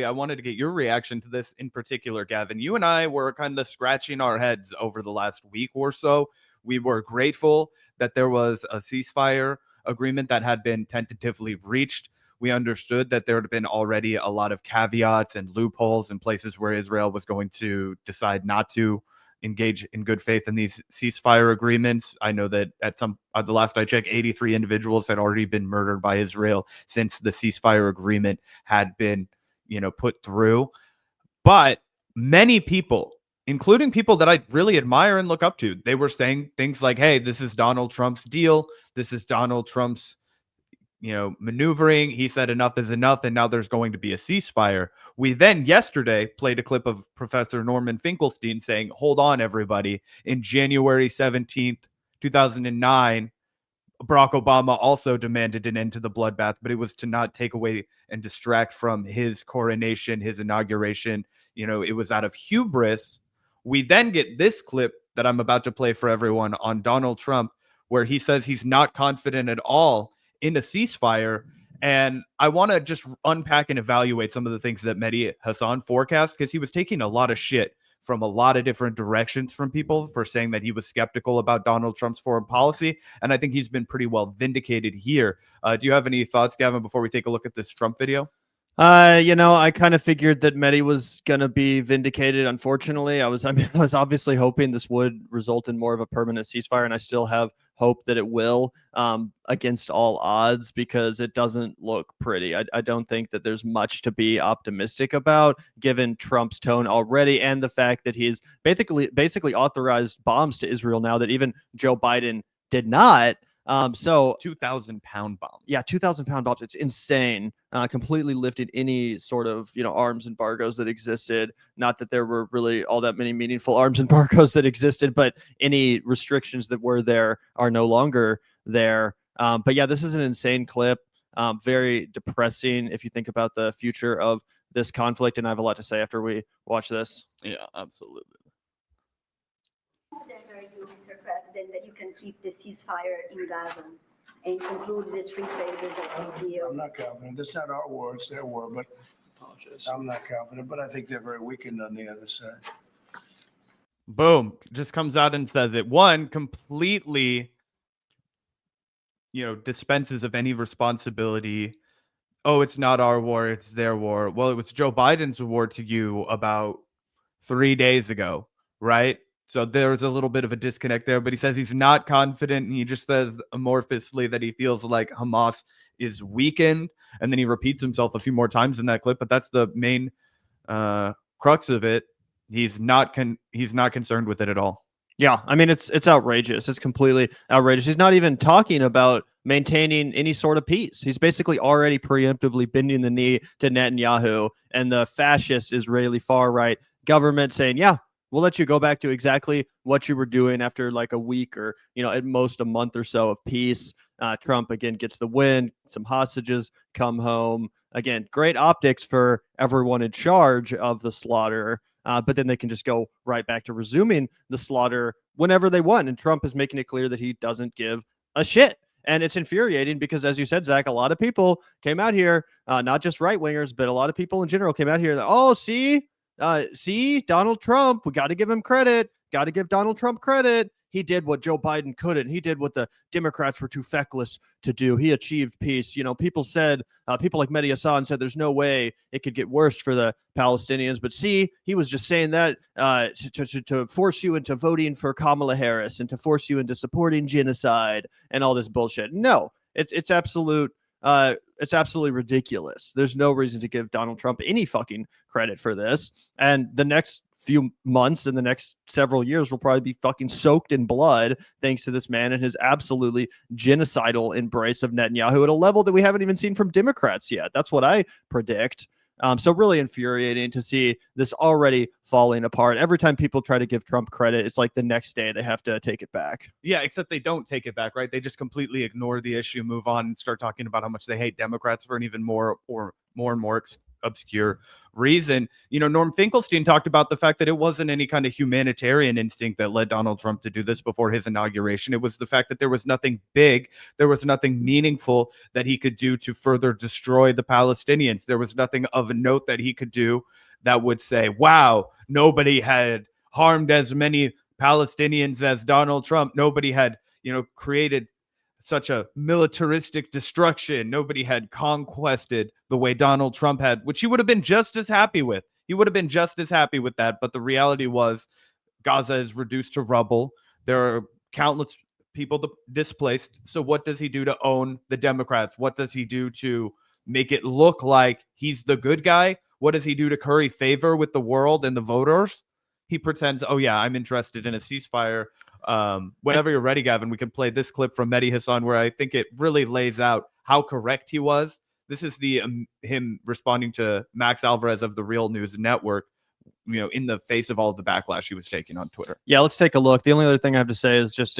I wanted to get your reaction to this in particular, Gavin. You and I were kind of scratching our heads over the last week or so. We were grateful that there was a ceasefire agreement that had been tentatively reached. We understood that there had been already a lot of caveats and loopholes in places where Israel was going to decide not to engage in good faith in these ceasefire agreements. I know that at the last I checked, 83 individuals had already been murdered by Israel since the ceasefire agreement had been put through. But many people, including people that I really admire and look up to, they were saying things like, hey, this is Donald Trump's deal. This is Donald Trump's, maneuvering. He said enough is enough, and now there's going to be a ceasefire. We then yesterday played a clip of Professor Norman Finkelstein saying, hold on, everybody. In January 17th, 2009, Barack Obama also demanded an end to the bloodbath, but it was to not take away and distract from his coronation, his inauguration. It was out of hubris. We then get this clip that I'm about to play for everyone on Donald Trump, where he says he's not confident at all in a ceasefire. And I want to just unpack and evaluate some of the things that Medhi Hasan forecast, because he was taking a lot of shit from a lot of different directions from people for saying that he was skeptical about Donald Trump's foreign policy. And I think he's been pretty well vindicated here. Do you have any thoughts, Gavin, before we take a look at this Trump video? I kind of figured that Medhi was going to be vindicated. Unfortunately, I was obviously hoping this would result in more of a permanent ceasefire, and I still have hope that it will, against all odds, because it doesn't look pretty. I don't think that there's much to be optimistic about, given Trump's tone already, and the fact that he's basically authorized bombs to Israel now that even Joe Biden did not. So 2,000-pound bombs. Yeah, 2,000-pound bombs. It's insane. Completely lifted any sort of arms embargoes that existed. Not that there were really all that many meaningful arms embargoes that existed, but any restrictions that were there are no longer there. But yeah, this is an insane clip. Very depressing if you think about the future of this conflict, and I have a lot to say after we watch this. Yeah, absolutely. You, Mr. President, that you can keep the ceasefire in Gaza and conclude the three phases of this deal? I'm not confident. That's not our war, it's their war, but I'm not confident, but I think they're very weakened on the other side. Boom. Just comes out and says it. One, completely, dispenses of any responsibility. Oh, it's not our war, it's their war. Well, it was Joe Biden's war to you about 3 days ago, right? So there's a little bit of a disconnect there, but he says he's not confident. And he just says amorphously that he feels like Hamas is weakened. And then he repeats himself a few more times in that clip, but that's the main crux of it. He's not concerned with it at all. Yeah, I mean, it's outrageous. It's completely outrageous. He's not even talking about maintaining any sort of peace. He's basically already preemptively bending the knee to Netanyahu and the fascist Israeli far-right government, saying, yeah, we'll let you go back to exactly what you were doing after like a week or, at most a month or so of peace. Trump, again, gets the win. Some hostages come home. Again, great optics for everyone in charge of the slaughter. But then they can just go right back to resuming the slaughter whenever they want. And Trump is making it clear that he doesn't give a shit. And it's infuriating because, as you said, Zach, a lot of people came out here, not just right-wingers, but a lot of people in general came out here that, see, Donald Trump, we got to give him credit. Got to give Donald Trump credit. He did what Joe Biden couldn't. He did what the Democrats were too feckless to do. He achieved peace. People said, people like Mehdi Hasan said there's no way it could get worse for the Palestinians. But see, he was just saying that to force you into voting for Kamala Harris and to force you into supporting genocide and all this bullshit. No, it's absolute. It's absolutely ridiculous. There's no reason to give Donald Trump any fucking credit for this. And the next few months and the next several years will probably be fucking soaked in blood thanks to this man and his absolutely genocidal embrace of Netanyahu at a level that we haven't even seen from Democrats yet. That's what I predict. So really infuriating to see this already falling apart. Every time people try to give Trump credit, it's like the next day they have to take it back. Yeah, except they don't take it back, right? They just completely ignore the issue, move on, and start talking about how much they hate Democrats for an even more and more obscure reason. Norm Finkelstein talked about the fact that it wasn't any kind of humanitarian instinct that led Donald Trump to do this before his inauguration. It was the fact that there was nothing big, there was nothing meaningful that he could do to further destroy the Palestinians. There was nothing of a note that he could do that would say, wow, nobody had harmed as many Palestinians as Donald Trump. Nobody had, created such a militaristic destruction. Nobody had conquested the way Donald Trump had, which he would have been just as happy with. He would have been just as happy with that. But the reality was Gaza is reduced to rubble. There are countless people displaced. So what does he do to own the Democrats? What does he do to make it look like he's the good guy? What does he do to curry favor with the world and the voters? He pretends, oh yeah, I'm interested in a ceasefire. Whenever you're ready, Gavin, we can play this clip from Medhi Hasan where I think it really lays out how correct he was. This is the him responding to Max Alvarez of the Real News Network, in the face of all of the backlash he was taking on Twitter. Yeah, let's take a look. The only other thing I have to say is just,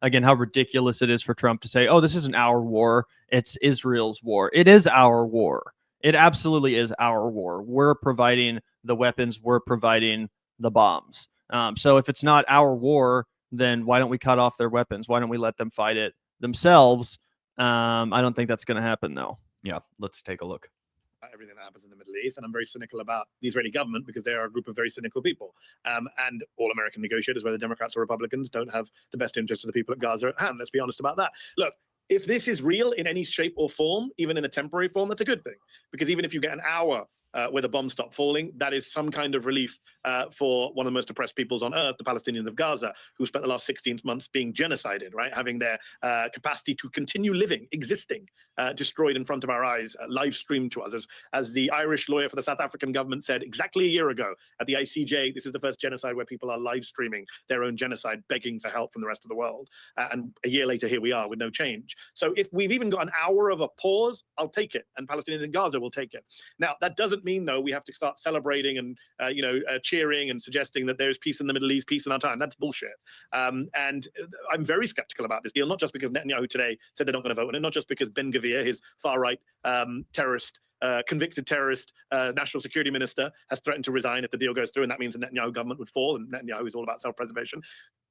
again, how ridiculous it is for Trump to say, oh, this isn't our war. It's Israel's war. It is our war. It absolutely is our war. We're providing the weapons. We're providing the bombs. So if it's not our war, then why don't we cut off their weapons? Why don't we let them fight it themselves? I don't think that's going to happen, though. Yeah, let's take a look. Everything that happens in the Middle East, and I'm very cynical about the Israeli government because they are a group of very cynical people. And all American negotiators, whether Democrats or Republicans, don't have the best interests of the people at Gaza at hand. Let's be honest about that. Look, if this is real in any shape or form, even in a temporary form, that's a good thing. Because even if you get an hour where the bombs stop falling, that is some kind of relief for one of the most oppressed peoples on earth, the Palestinians of Gaza, who spent the last 16 months being genocided, right? Having their capacity to continue living, existing, destroyed in front of our eyes, live streamed to us. As the Irish lawyer for the South African government said exactly a year ago at the ICJ, this is the first genocide where people are live streaming their own genocide, begging for help from the rest of the world. And a year later, here we are with no change. So if we've even got an hour of a pause, I'll take it. And Palestinians in Gaza will take it. Now, that doesn't mean, though, we have to start celebrating and cheering and suggesting that there's peace in the Middle East, peace in our time. That's bullshit. And I'm very skeptical about this deal, not just because Netanyahu today said they're not going to vote on it, not just because Ben Gvir, his far-right terrorist, convicted terrorist national security minister, has threatened to resign if the deal goes through, and that means the Netanyahu government would fall, and Netanyahu is all about self-preservation.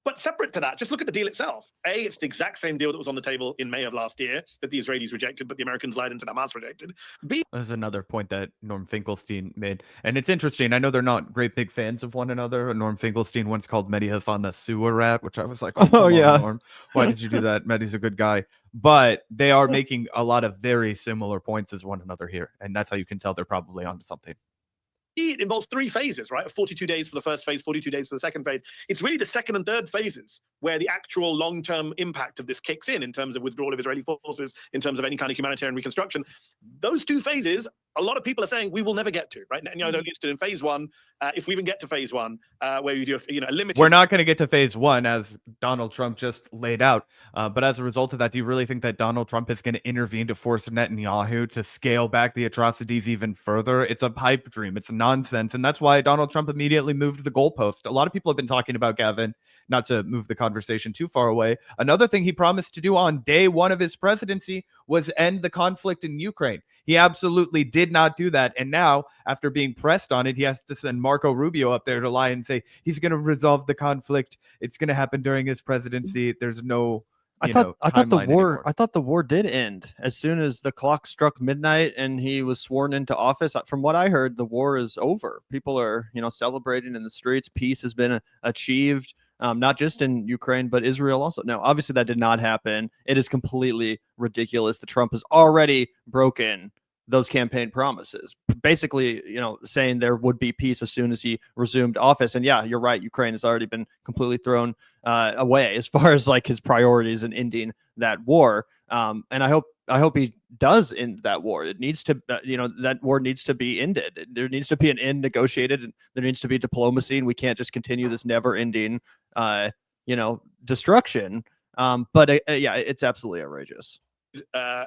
But separate to that, just look at the deal itself. A, it's the exact same deal that was on the table in May of last year that the Israelis rejected, but the Americans lied and said Hamas rejected. B, there's another point that Norm Finkelstein made. And it's interesting. I know they're not great big fans of one another. Norm Finkelstein once called Medhi Hasan a sewer rat, which I was like, oh yeah, on, Norm. Why did you do that? Medhi's a good guy. But they are making a lot of very similar points as one another here. And that's how you can tell they're probably onto something. It involves 3 phases, right? 42 days for the first phase, 42 days for the second phase. It's really the second and third phases where the actual long-term impact of this kicks in terms of withdrawal of Israeli forces, in terms of any kind of humanitarian reconstruction. Those 2 phases, a lot of people are saying we will never get to, right? Netanyahu only interested in phase 1. If we even get to phase 1, where you do a limited... We're not going to get to phase 1, as Donald Trump just laid out. But as a result of that, do you really think that Donald Trump is going to intervene to force Netanyahu to scale back the atrocities even further? It's a pipe dream. It's nonsense. And that's why Donald Trump immediately moved the goalpost. A lot of people have been talking about, Gavin, not to move the conversation too far away. Another thing he promised to do on day 1 of his presidency was end the conflict in Ukraine. He absolutely did not do that. And now, after being pressed on it, he has to send Marco Rubio up there to lie and say he's going to resolve the conflict. It's going to happen during his presidency. There's no I thought the war did end as soon as the clock struck midnight and he was sworn into office. From what I heard, the war is over. People are, celebrating in the streets. Peace has been achieved, not just in Ukraine, but Israel also. Now, obviously that did not happen. It is completely ridiculous that Trump has already broken those campaign promises, basically, saying there would be peace as soon as he resumed office. And yeah, you're right. Ukraine has already been completely thrown away as far as like his priorities in ending that war. And I hope he does end that war. It needs to, that war needs to be ended. There needs to be an end negotiated, and there needs to be diplomacy, and we can't just continue this never ending, destruction. But yeah, it's absolutely outrageous.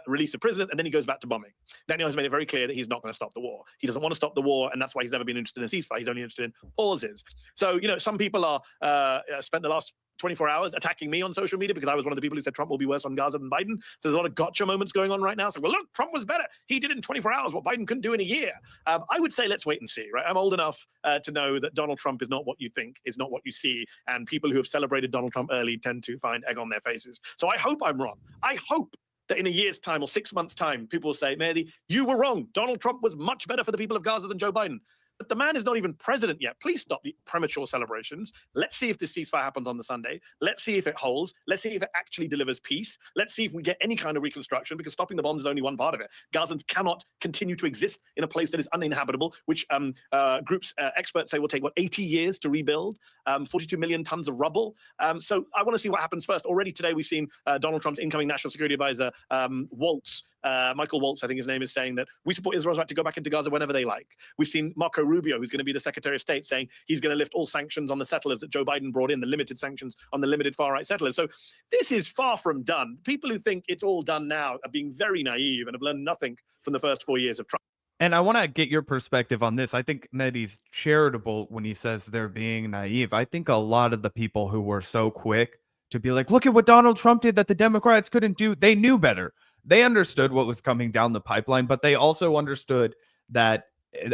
release of prisoners, and then he goes back to bombing. Netanyahu has made it very clear that he's not going to stop the war. He doesn't want to stop the war, and that's why he's never been interested in a ceasefire. He's only interested in pauses. So, some people are spent the last 24 hours attacking me on social media because I was one of the people who said Trump will be worse on Gaza than Biden. So there's a lot of gotcha moments going on right now. So, well, look, Trump was better. He did in 24 hours what Biden couldn't do in a year. I would say let's wait and see, right? I'm old enough to know that Donald Trump is not what you think, is not what you see. And people who have celebrated Donald Trump early tend to find egg on their faces. So I hope I'm wrong. I hope that in a year's time or 6 months' time, people will say, Mehdi, you were wrong. Donald Trump was much better for the people of Gaza than Joe Biden. But the man is not even president yet. Please stop the premature celebrations. Let's see if this ceasefire happens on the Sunday. Let's see if it holds. Let's see if it actually delivers peace. Let's see if we get any kind of reconstruction, because stopping the bombs is only one part of it. Gazans cannot continue to exist in a place that is uninhabitable, which experts say will take, 80 years to rebuild, 42 million tons of rubble. So I want to see what happens first. Already today, we've seen Donald Trump's incoming National Security Advisor, Michael Waltz, I think his name is, saying that we support Israel's right to go back into Gaza whenever they like. We've seen Marco Rubio, who's going to be the Secretary of State, saying he's going to lift all sanctions on the settlers that Joe Biden brought in, the limited sanctions on the limited far-right settlers. So this is far from done. People who think it's all done now are being very naive and have learned nothing from the first 4 years of Trump. And I want to get your perspective on this. I think Mehdi's charitable when he says they're being naive. I think a lot of the people who were so quick to be like, look at what Donald Trump did that the Democrats couldn't do, they knew better. They understood what was coming down the pipeline, but they also understood that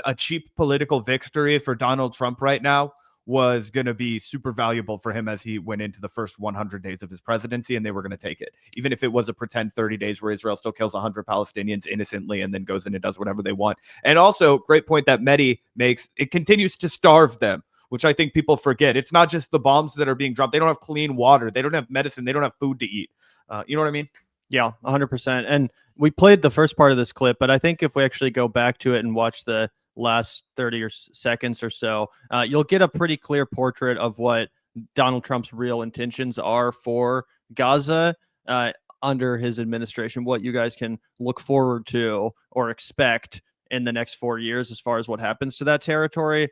a cheap political victory for Donald Trump right now was going to be super valuable for him as he went into the first 100 days of his presidency, and they were going to take it. Even if it was a pretend 30 days where Israel still kills 100 Palestinians innocently and then goes in and does whatever they want. And also, great point that Mehdi makes, it continues to starve them, which I think people forget. It's not just the bombs that are being dropped. They don't have clean water. They don't have medicine. They don't have food to eat. You know what I mean? Yeah, 100%. And we played the first part of this clip, but I think if we actually go back to it and watch the last 30 seconds or so, you'll get a pretty clear portrait of what Donald Trump's real intentions are for Gaza under his administration, what you guys can look forward to or expect in the next 4 years as far as what happens to that territory.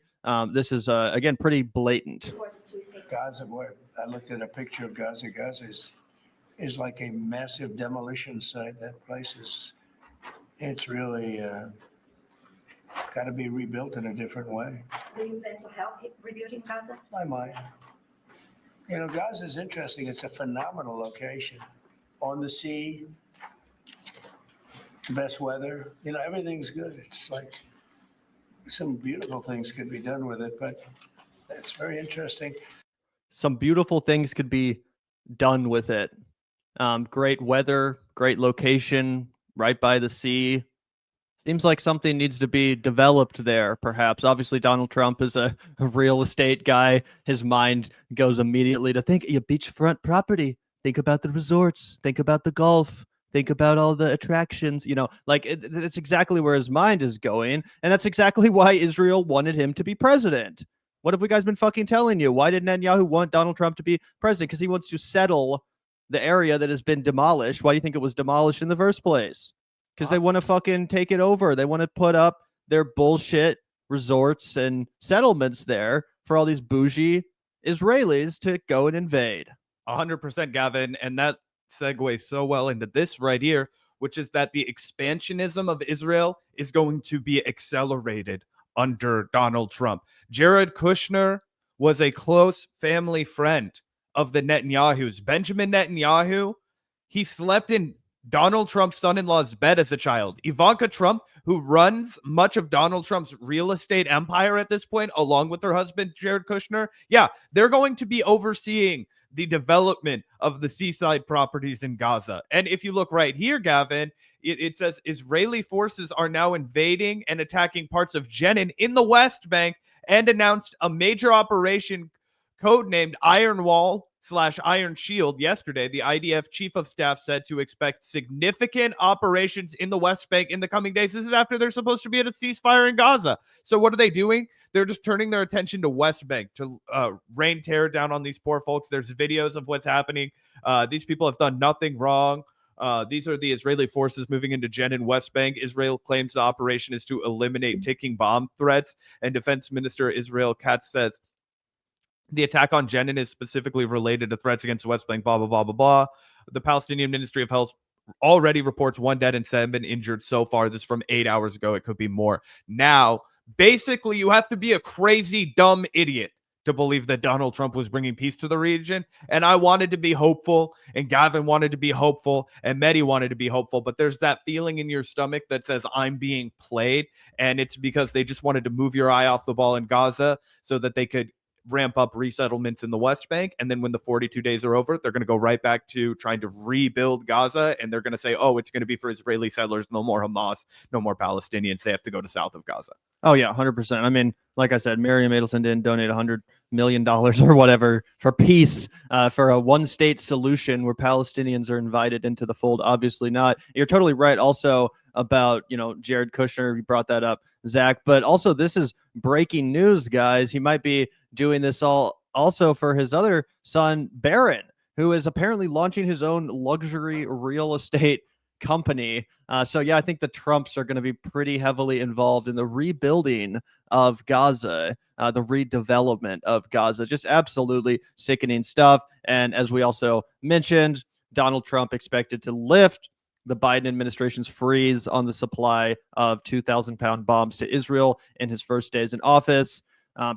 This is, again, pretty blatant. Gaza, boy, I looked at a picture of Gaza. Gaza is like a massive demolition site. That place it's really got to be rebuilt in a different way. Do you plan to help rebuilding Gaza? I might. Gaza is interesting. It's a phenomenal location on the sea, the best weather. Everything's good. It's like some beautiful things could be done with it, but it's very interesting. Some beautiful things could be done with it. Great weather, great location, right by the sea. Seems like something needs to be developed there, perhaps. Obviously, Donald Trump is a real estate guy. His mind goes immediately to think, beachfront property. Think about the resorts. Think about the golf. Think about all the attractions. It's exactly where his mind is going. And that's exactly why Israel wanted him to be president. What have we guys been fucking telling you? Why did Netanyahu want Donald Trump to be president? Because he wants to settle the area that has been demolished. Why do you think it was demolished in the first place? Because they want to fucking take it over. They want to put up their bullshit resorts and settlements there for all these bougie Israelis to go and invade. 100%, Gavin. And that segues so well into this right here, which is that the expansionism of Israel is going to be accelerated under Donald Trump. Jared Kushner was a close family friend of the Netanyahus. Benjamin Netanyahu, he slept in Donald Trump's son-in-law's bed as a child. Ivanka Trump, who runs much of Donald Trump's real estate empire at this point, along with her husband, Jared Kushner, they're going to be overseeing the development of the seaside properties in Gaza. And if you look right here, Gavin, it says Israeli forces are now invading and attacking parts of Jenin in the West Bank and announced a major operation codenamed Iron Wall / Iron Shield yesterday. The IDF chief of staff said to expect significant operations in the West Bank in the coming days. This is after they're supposed to be at a ceasefire in Gaza. So what are they doing? They're just turning their attention to West Bank to rain terror down on these poor folks. There's videos of what's happening. These people have done nothing wrong. These are the Israeli forces moving into Jenin, West Bank. Israel claims the operation is to eliminate ticking bomb threats. And Defense Minister Israel Katz says, the attack on Jenin is specifically related to threats against the West Bank, blah, blah, blah, blah, blah. The Palestinian Ministry of Health already reports 1 dead and 7 injured so far. This is from 8 hours ago. It could be more. Now, basically, you have to be a crazy, dumb idiot to believe that Donald Trump was bringing peace to the region. And I wanted to be hopeful, and Gavin wanted to be hopeful, and Medhi wanted to be hopeful. But there's that feeling in your stomach that says, I'm being played. And it's because they just wanted to move your eye off the ball in Gaza so that they could ramp up resettlements in the West Bank. And then when the 42 days are over, they're going to go right back to trying to rebuild Gaza. And they're going to say, oh, it's going to be for Israeli settlers. No more Hamas, no more Palestinians. They have to go to south of Gaza. Oh, yeah, 100%. I mean, like I said, Miriam Adelson didn't donate $100 million or whatever for peace, for a one-state solution where Palestinians are invited into the fold. Obviously not. You're totally right also about, Jared Kushner. You brought that up, Zach. But also, this is breaking news, guys. He might be doing this all also for his other son, Barron, who is apparently launching his own luxury real estate company. So yeah, I think the Trumps are going to be pretty heavily involved in the rebuilding of Gaza, the redevelopment of Gaza. Just absolutely sickening stuff. And as we also mentioned, Donald Trump expected to lift the Biden administration's freeze on the supply of 2,000-pound bombs to Israel in his first days in office.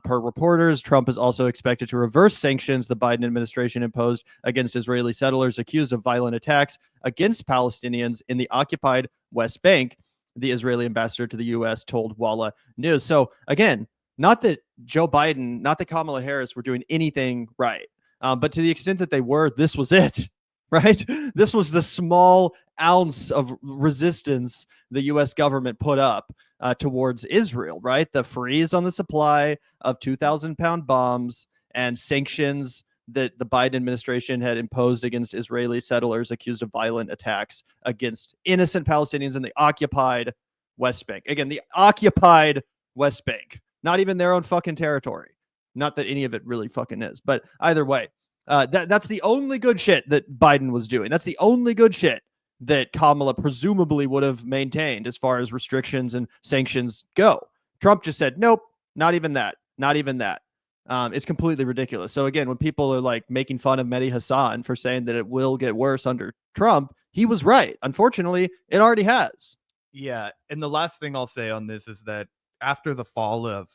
Per reporters, Trump is also expected to reverse sanctions the Biden administration imposed against Israeli settlers accused of violent attacks against Palestinians in the occupied West Bank, the Israeli ambassador to the U.S. told Walla News. So again, not that Joe Biden, not that Kamala Harris were doing anything right, but to the extent that they were, this was it, right? This was the small ounce of resistance the U.S. government put up towards Israel, right? The freeze on the supply of 2,000-pound bombs and sanctions that the Biden administration had imposed against Israeli settlers accused of violent attacks against innocent Palestinians in the occupied West Bank. Again, the occupied West Bank, not even their own fucking territory. Not that any of it really fucking is, but either way, that's the only good shit that Biden was doing. That's the only good shit that Kamala presumably would have maintained as far as restrictions and sanctions go. Trump just said, nope, not even that, not even that. It's completely ridiculous. So again, when people are like making fun of Medhi Hasan for saying that it will get worse under Trump, he was right. Unfortunately, it already has. Yeah. And the last thing I'll say on this is that after the fall of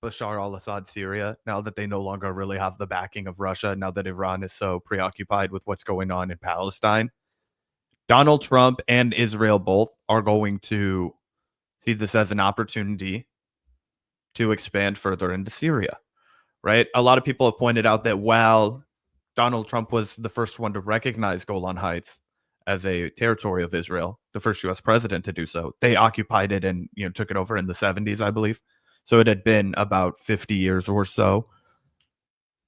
Bashar al-Assad Syria, now that they no longer really have the backing of Russia, now that Iran is so preoccupied with what's going on in Palestine, Donald Trump and Israel both are going to see this as an opportunity to expand further into Syria, right? A lot of people have pointed out that while Donald Trump was the first one to recognize Golan Heights as a territory of Israel, the first U.S. president to do so, they occupied it and took it over in the 70s, I believe. So it had been about 50 years or so.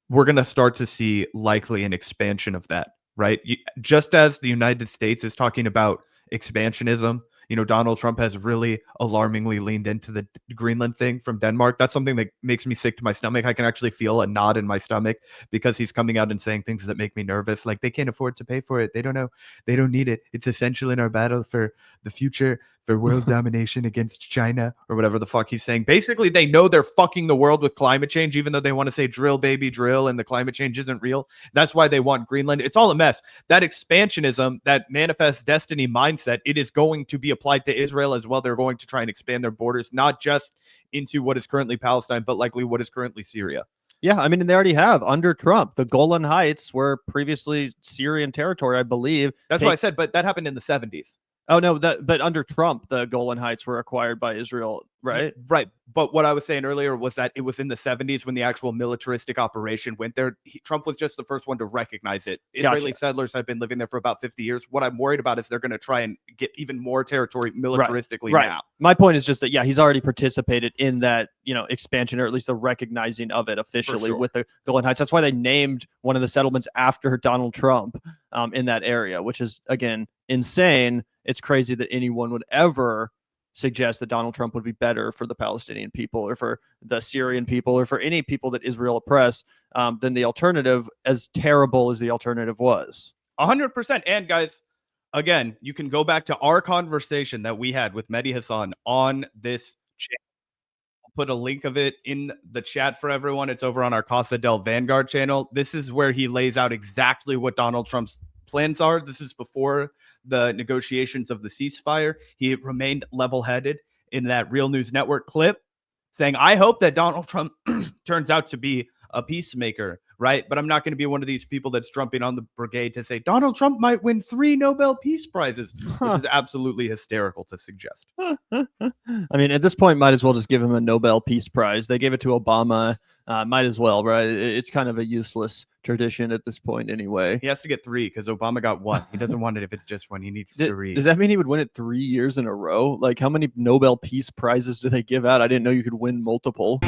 We're going to start to see likely an expansion of that, right? Just as the United States is talking about expansionism, Donald Trump has really alarmingly leaned into the Greenland thing from Denmark. That's something that makes me sick to my stomach. I can actually feel a knot in my stomach because he's coming out and saying things that make me nervous. Like, they can't afford to pay for it. They don't know. They don't need it. It's essential in our battle for the future, for world domination against China, or whatever the fuck he's saying. Basically, they know they're fucking the world with climate change, even though they want to say drill, baby, drill, and the climate change isn't real. That's why they want Greenland. It's all a mess. That expansionism, that manifest destiny mindset, it is going to be applied to Israel as well. They're going to try and expand their borders, not just into what is currently Palestine, but likely what is currently Syria. Yeah, I mean, they already have under Trump. The Golan Heights were previously Syrian territory, I believe. That's what I said, but that happened in the 70s. Oh, no, but under Trump, the Golan Heights were acquired by Israel, right? Right. But what I was saying earlier was that it was in the 70s when the actual militaristic operation went there. Trump was just the first one to recognize it. Israeli settlers have been living there for about 50 years. What I'm worried about is they're going to try and get even more territory militaristically now. My point is just that, yeah, he's already participated in that, expansion, or at least the recognizing of it officially with the Golan Heights. That's why they named one of the settlements after Donald Trump in that area, which is, again, insane. It's crazy that anyone would ever suggest that Donald Trump would be better for the Palestinian people or for the Syrian people or for any people that Israel oppressed than the alternative, as terrible as the alternative was. 100%. And guys, again, you can go back to our conversation that we had with Medhi Hasan on this channel. I'll put a link of it in the chat for everyone. It's over on our Casa del Vanguard channel. This is where he lays out exactly what Donald Trump's plans are. This is before the negotiations of the ceasefire. He remained level-headed in that Real News Network clip, saying, I hope that Donald Trump turns out to be a peacemaker, right? But I'm not going to be one of these people that's jumping on the brigade to say Donald Trump might win 3 Nobel Peace Prizes, which is absolutely hysterical to suggest. I mean, at this point, might as well just give him a Nobel Peace Prize. They gave it to Obama. Might as well, right? It's kind of a useless tradition at this point anyway. He has to get 3 because Obama got 1. He doesn't want it if it's just 1. He needs 3. Does that mean he would win it 3 years in a row? Like, how many Nobel Peace Prizes do they give out? I didn't know you could win multiple.